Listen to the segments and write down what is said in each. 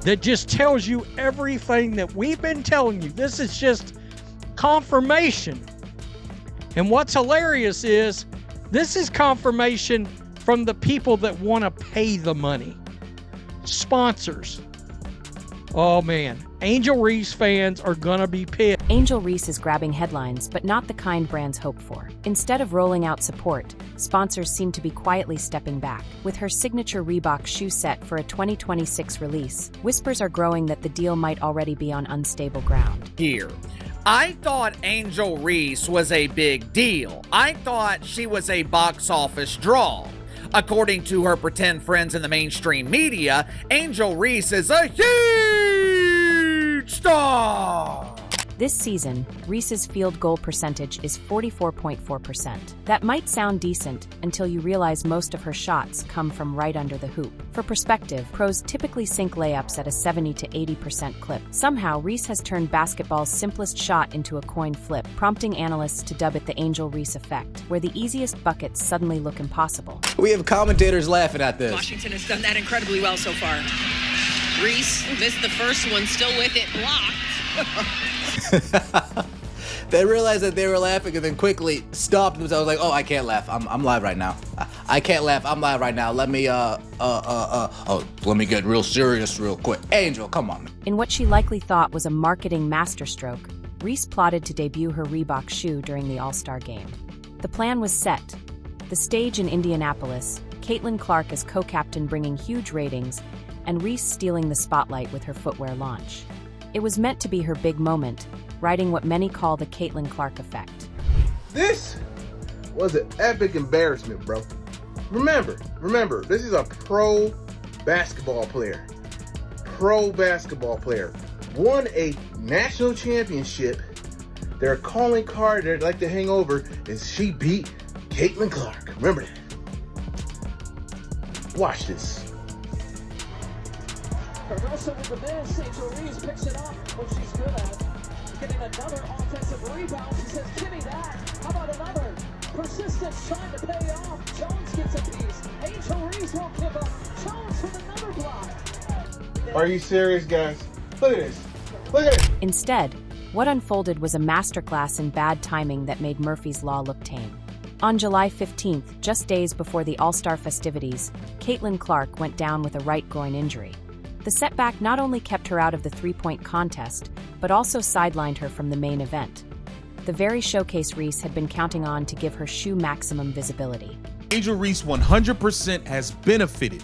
that just tells you everything that we've been telling you. This is just confirmation. And what's hilarious is this is confirmation from the people that want to pay the money. Sponsors. Oh man, Angel Reese fans are gonna be pissed. Angel Reese is grabbing headlines, but not the kind brands hope for. Instead of rolling out support, sponsors seem to be quietly stepping back. With her signature Reebok shoe set for a 2026 release, whispers are growing that the deal might already be on unstable ground. Here. I thought Angel Reese was a big deal. I thought she was a box office draw. According to her pretend friends in the mainstream media, Angel Reese is a huge star. This season, Reese's field goal percentage is 44.4%. That might sound decent until you realize most of her shots come from right under the hoop. For perspective, pros typically sink layups at a 70 to 80% clip. Somehow, Reese has turned basketball's simplest shot into a coin flip, prompting analysts to dub it the Angel Reese effect, where the easiest buckets suddenly look impossible. We have commentators laughing at this. Washington has done that incredibly well so far. Reese missed the first one, still with it, blocked. They realized that they were laughing and then quickly stopped themselves like, oh, I can't laugh. I'm live right now. I can't laugh. I'm live right now. Let me get real serious real quick. Angel, come on. In what she likely thought was a marketing masterstroke, Reese plotted to debut her Reebok shoe during the All-Star game. The plan was set. The stage in Indianapolis, Caitlin Clark as co-captain bringing huge ratings, and Reese stealing the spotlight with her footwear launch. It was meant to be her big moment, riding what many call the Caitlin Clark effect. This was an epic embarrassment, bro. Remember, this is a pro basketball player. Won a national championship. Their calling card they'd like to hang over is she beat Caitlin Clark. Remember that. Watch this. Wrestle with the miss, Angel Reese picks it up, what she's good at. Getting another offensive rebound, she says, give me that. How about another? Persistence trying to pay off. Jones gets a piece. Angel Reese won't give up. Jones with another block. Are you serious, guys? Look at this. Look at it. Instead, what unfolded was a masterclass in bad timing that made Murphy's Law look tame. On July 15th, just days before the All-Star festivities, Caitlin Clark went down with a right groin injury. The setback not only kept her out of the three-point contest, but also sidelined her from the main event. The very showcase Reese had been counting on to give her shoe maximum visibility. Angel Reese 100% has benefited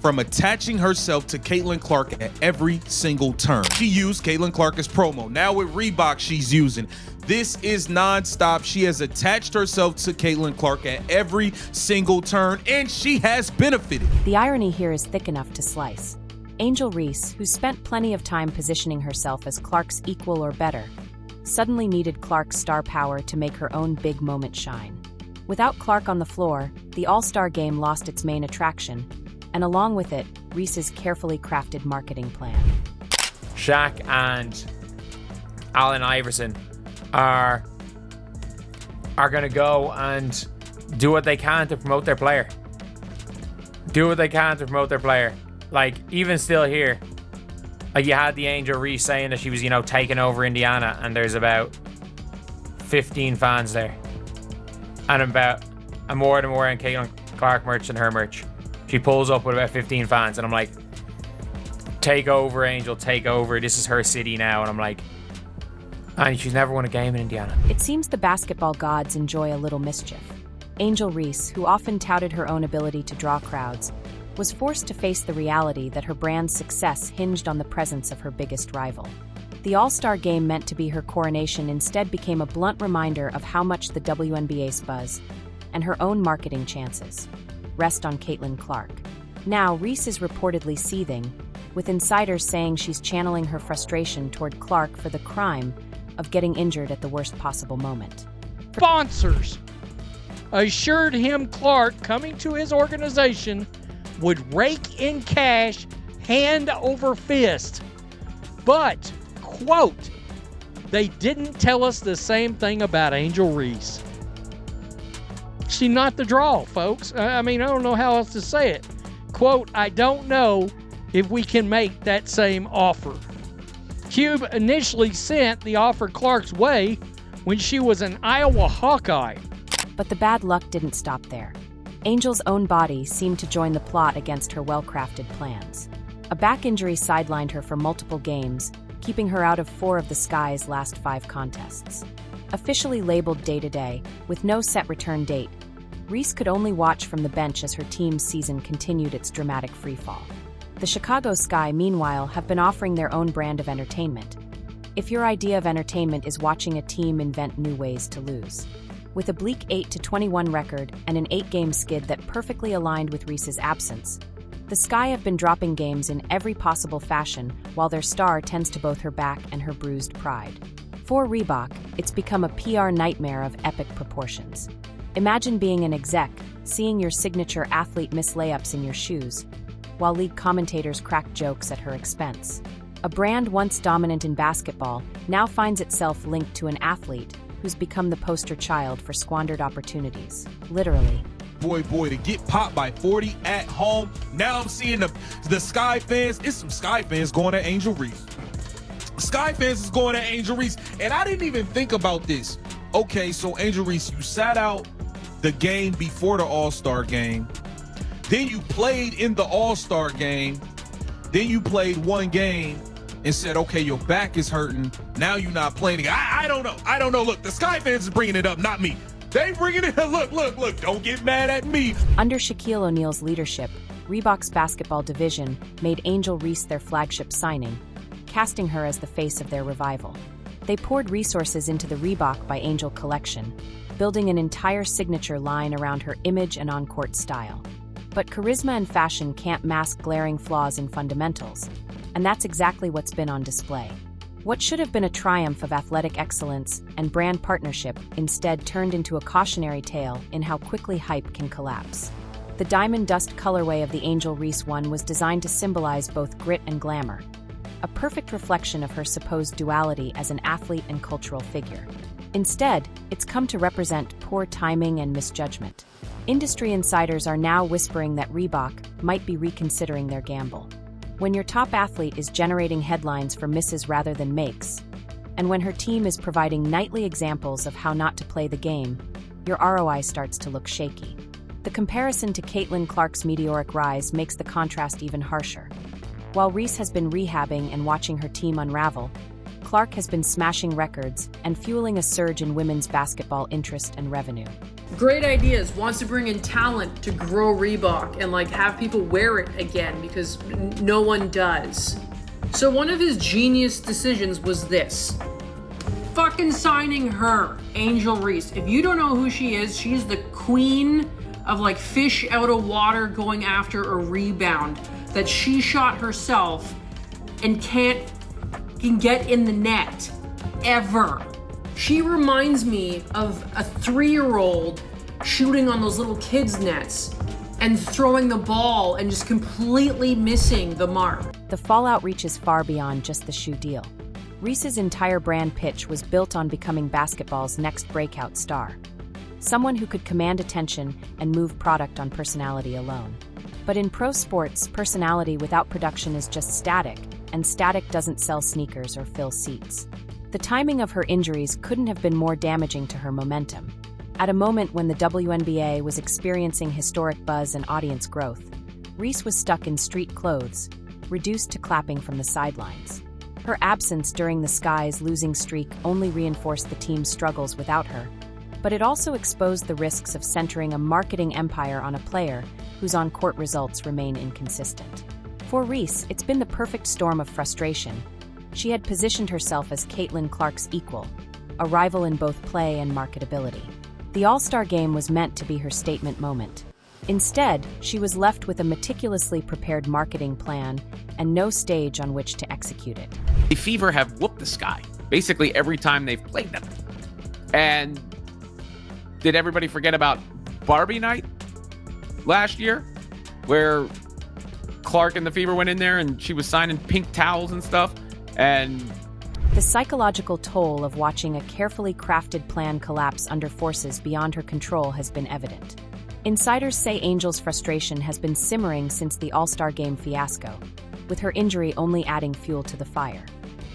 from attaching herself to Caitlin Clark at every single turn. She used Caitlin Clark as promo. Now with Reebok, she's using. This is nonstop. She has attached herself to Caitlin Clark at every single turn, and she has benefited. The irony here is thick enough to slice. Angel Reese, who spent plenty of time positioning herself as Clark's equal or better, suddenly needed Clark's star power to make her own big moment shine. Without Clark on the floor, the All-Star game lost its main attraction, and along with it, Reese's carefully crafted marketing plan. Shaq and Allen Iverson are going to go and do what they can to promote their player. Like, even still here, like, you had the Angel Reese saying that she was, taking over Indiana, and there's about 15 fans there. And more than wearing Caitlin Clark merch than her merch. She pulls up with about 15 fans, and I'm like, take over, Angel, take over. This is her city now. And I'm like, and she's never won a game in Indiana. It seems the basketball gods enjoy a little mischief. Angel Reese, who often touted her own ability to draw crowds, was forced to face the reality that her brand's success hinged on the presence of her biggest rival. The All-Star game meant to be her coronation instead became a blunt reminder of how much the WNBA's buzz and her own marketing chances rest on Caitlin Clark. Now, Reese is reportedly seething, with insiders saying she's channeling her frustration toward Clark for the crime of getting injured at the worst possible moment. Sponsors assured him Clark, coming to his organization, would rake in cash hand over fist. But, quote, they didn't tell us the same thing about Angel Reese. She's not the draw, folks. I don't know how else to say it. Quote, I don't know if we can make that same offer. Cube initially sent the offer Clark's way when she was an Iowa Hawkeye. But the bad luck didn't stop there. Angel's own body seemed to join the plot against her well-crafted plans. A back injury sidelined her for multiple games, keeping her out of 4 of the Sky's last 5 contests. Officially labeled day-to-day, with no set return date, Reese could only watch from the bench as her team's season continued its dramatic freefall. The Chicago Sky, meanwhile, have been offering their own brand of entertainment. If your idea of entertainment is watching a team invent new ways to lose. With a bleak 8-21 record and an 8-game skid that perfectly aligned with Reese's absence, the Sky have been dropping games in every possible fashion while their star tends to both her back and her bruised pride. For Reebok, it's become a PR nightmare of epic proportions. Imagine being an exec, seeing your signature athlete miss layups in your shoes, while league commentators crack jokes at her expense. A brand once dominant in basketball now finds itself linked to an athlete who's become the poster child for squandered opportunities, literally. Boy, to get popped by 40 at home. Now I'm seeing the Sky fans. It's some Sky fans going to Angel Reese. Sky fans is going to Angel Reese. And I didn't even think about this. Okay, so Angel Reese, you sat out the game before the All-Star game. Then you played in the All-Star game. Then you played 1 game and said, okay, your back is hurting. Now you're not playing again. I don't know. Look, the Sky fans is bringing it up, not me. They bringing it up. Look, don't get mad at me. Under Shaquille O'Neal's leadership, Reebok's basketball division made Angel Reese their flagship signing, casting her as the face of their revival. They poured resources into the Reebok by Angel collection, building an entire signature line around her image and on-court style. But charisma and fashion can't mask glaring flaws in fundamentals, and that's exactly what's been on display. What should have been a triumph of athletic excellence and brand partnership instead turned into a cautionary tale in how quickly hype can collapse. The diamond dust colorway of the Angel Reese one was designed to symbolize both grit and glamour, a perfect reflection of her supposed duality as an athlete and cultural figure. Instead, it's come to represent poor timing and misjudgment. Industry insiders are now whispering that Reebok might be reconsidering their gamble. When your top athlete is generating headlines for misses rather than makes, and when her team is providing nightly examples of how not to play the game, your ROI starts to look shaky. The comparison to Caitlin Clark's meteoric rise makes the contrast even harsher. While Reese has been rehabbing and watching her team unravel, Clark has been smashing records and fueling a surge in women's basketball interest and revenue. Great ideas, wants to bring in talent to grow Reebok and have people wear it again because no one does. So one of his genius decisions was this. Fucking signing her, Angel Reese. If you don't know who she is, she's the queen of fish out of water going after a rebound that she shot herself and can get in the net ever. She reminds me of a 3-year-old shooting on those little kids' nets and throwing the ball and just completely missing the mark. The fallout reaches far beyond just the shoe deal. Reese's entire brand pitch was built on becoming basketball's next breakout star. Someone who could command attention and move product on personality alone. But in pro sports, personality without production is just static, and static doesn't sell sneakers or fill seats. The timing of her injuries couldn't have been more damaging to her momentum. At a moment when the WNBA was experiencing historic buzz and audience growth, Reese was stuck in street clothes, reduced to clapping from the sidelines. Her absence during the Sky's losing streak only reinforced the team's struggles without her, but it also exposed the risks of centering a marketing empire on a player whose on-court results remain inconsistent. For Reese, it's been the perfect storm of frustration. She had positioned herself as Caitlin Clark's equal, a rival in both play and marketability. The All-Star Game was meant to be her statement moment. Instead, she was left with a meticulously prepared marketing plan and no stage on which to execute it. The Fever have whooped the Sky basically every time they've played them. And did everybody forget about Barbie Night last year, where Clark and the Fever went in there and she was signing pink towels and stuff? And the psychological toll of watching a carefully crafted plan collapse under forces beyond her control has been evident. Insiders say Angel's frustration has been simmering since the All-Star Game fiasco. with her injury only adding fuel to the fire.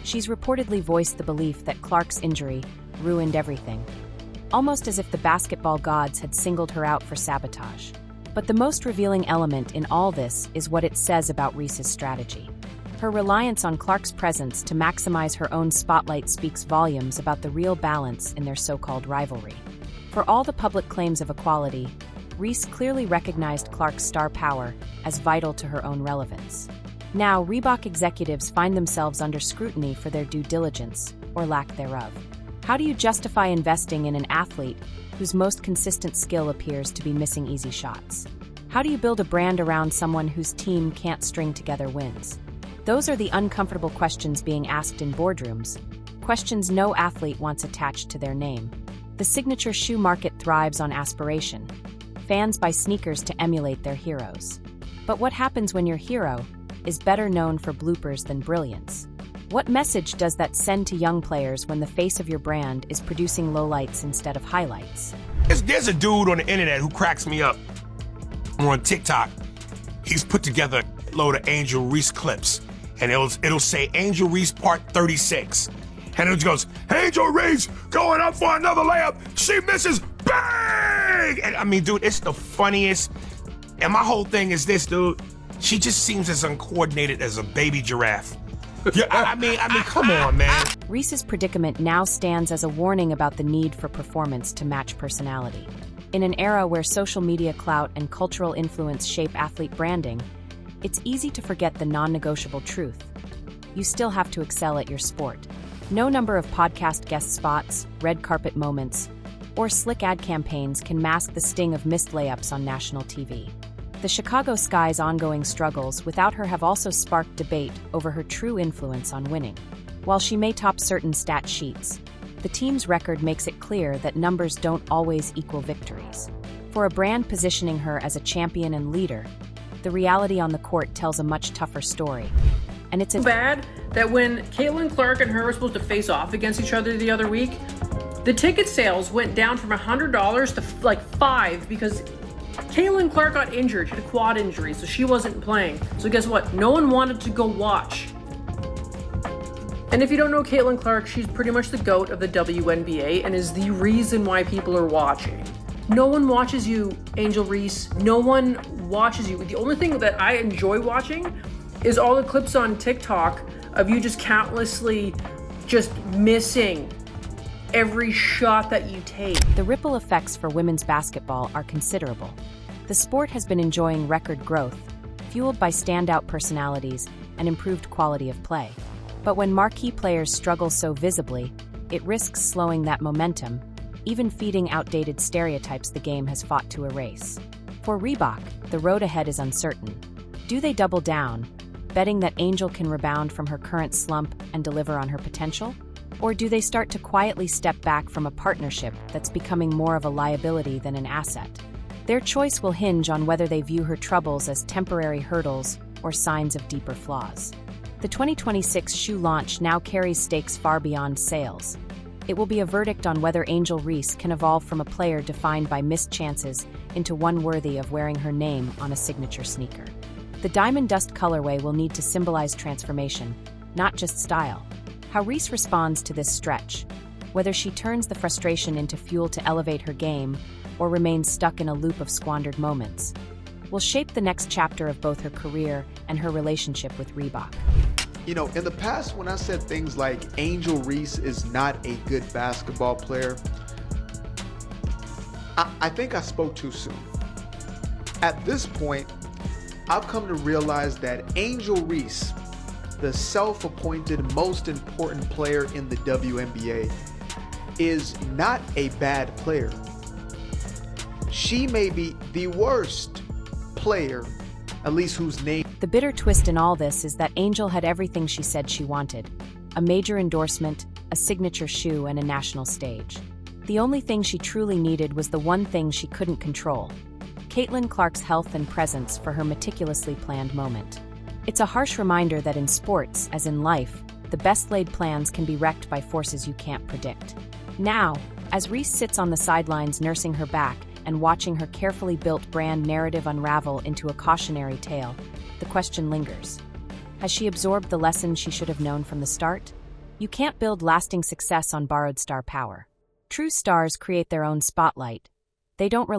She's reportedly voiced the belief that Clark's injury ruined everything, almost as if the basketball gods had singled her out for sabotage. But the most revealing element in all this is what it says about Reese's strategy. Her reliance on Clark's presence to maximize her own spotlight speaks volumes about the real balance in their so-called rivalry. For all the public claims of equality, Reese clearly recognized Clark's star power as vital to her own relevance. Now, Reebok executives find themselves under scrutiny for their due diligence, or lack thereof. How do you justify investing in an athlete whose most consistent skill appears to be missing easy shots? How do you build a brand around someone whose team can't string together wins? Those are the uncomfortable questions being asked in boardrooms, questions no athlete wants attached to their name. The signature shoe market thrives on aspiration. Fans buy sneakers to emulate their heroes. But what happens when your hero is better known for bloopers than brilliance? What message does that send to young players when the face of your brand is producing lowlights instead of highlights? There's a dude on the internet who cracks me up. On TikTok, he's put together a load of Angel Reese clips, and it'll say Angel Reese part 36. And it goes, Angel Reese going up for another layup. She misses, bang! And I mean, dude, it's the funniest. And my whole thing is this, dude. She just seems as uncoordinated as a baby giraffe. Yeah, I mean, come on, man. Reese's predicament now stands as a warning about the need for performance to match personality. In an era where social media clout and cultural influence shape athlete branding, it's easy to forget the non-negotiable truth. You still have to excel at your sport. No number of podcast guest spots, red carpet moments, or slick ad campaigns can mask the sting of missed layups on national TV. The Chicago Sky's ongoing struggles without her have also sparked debate over her true influence on winning. While she may top certain stat sheets, the team's record makes it clear that numbers don't always equal victories. For a brand positioning her as a champion and leader, the reality on the court tells a much tougher story. And it's bad that when Caitlin Clark and her were supposed to face off against each other the other week, the ticket sales went down from $100 to like $5 because Caitlin Clark got injured. She had a quad injury, so she wasn't playing. So guess what? No one wanted to go watch. And if you don't know Caitlin Clark, she's pretty much the GOAT of the WNBA and is the reason why people are watching. No one watches you, Angel Reese. No one watches you. The only thing that I enjoy watching is all the clips on TikTok of you just countlessly just missing every shot that you take. The ripple effects for women's basketball are considerable. The sport has been enjoying record growth, fueled by standout personalities and improved quality of play. But when marquee players struggle so visibly, it risks slowing that momentum, even feeding outdated stereotypes the game has fought to erase. For Reebok, the road ahead is uncertain. Do they double down, betting that Angel can rebound from her current slump and deliver on her potential? Or do they start to quietly step back from a partnership that's becoming more of a liability than an asset? Their choice will hinge on whether they view her troubles as temporary hurdles or signs of deeper flaws. The 2026 shoe launch now carries stakes far beyond sales. It will be a verdict on whether Angel Reese can evolve from a player defined by missed chances into one worthy of wearing her name on a signature sneaker. The Diamond Dust colorway will need to symbolize transformation, not just style. How Reese responds to this stretch, whether she turns the frustration into fuel to elevate her game or remains stuck in a loop of squandered moments, will shape the next chapter of both her career and her relationship with Reebok. You know, in the past, when I said things like Angel Reese is not a good basketball player, I think I spoke too soon. At this point, I've come to realize that Angel Reese, the self-appointed most important player in the WNBA, is not a bad player. She may be the worst player, at least whose name. The bitter twist in all this is that Angel had everything she said she wanted: a major endorsement, a signature shoe, and a national stage. The only thing she truly needed was the one thing she couldn't control: Caitlin Clark's health and presence for her meticulously planned moment. It's a harsh reminder that in sports, as in life, the best laid plans can be wrecked by forces you can't predict. Now, as Reese sits on the sidelines nursing her back and watching her carefully built brand narrative unravel into a cautionary tale, the question lingers. Has she absorbed the lessons she should have known from the start? You can't build lasting success on borrowed star power. True stars create their own spotlight. They don't rely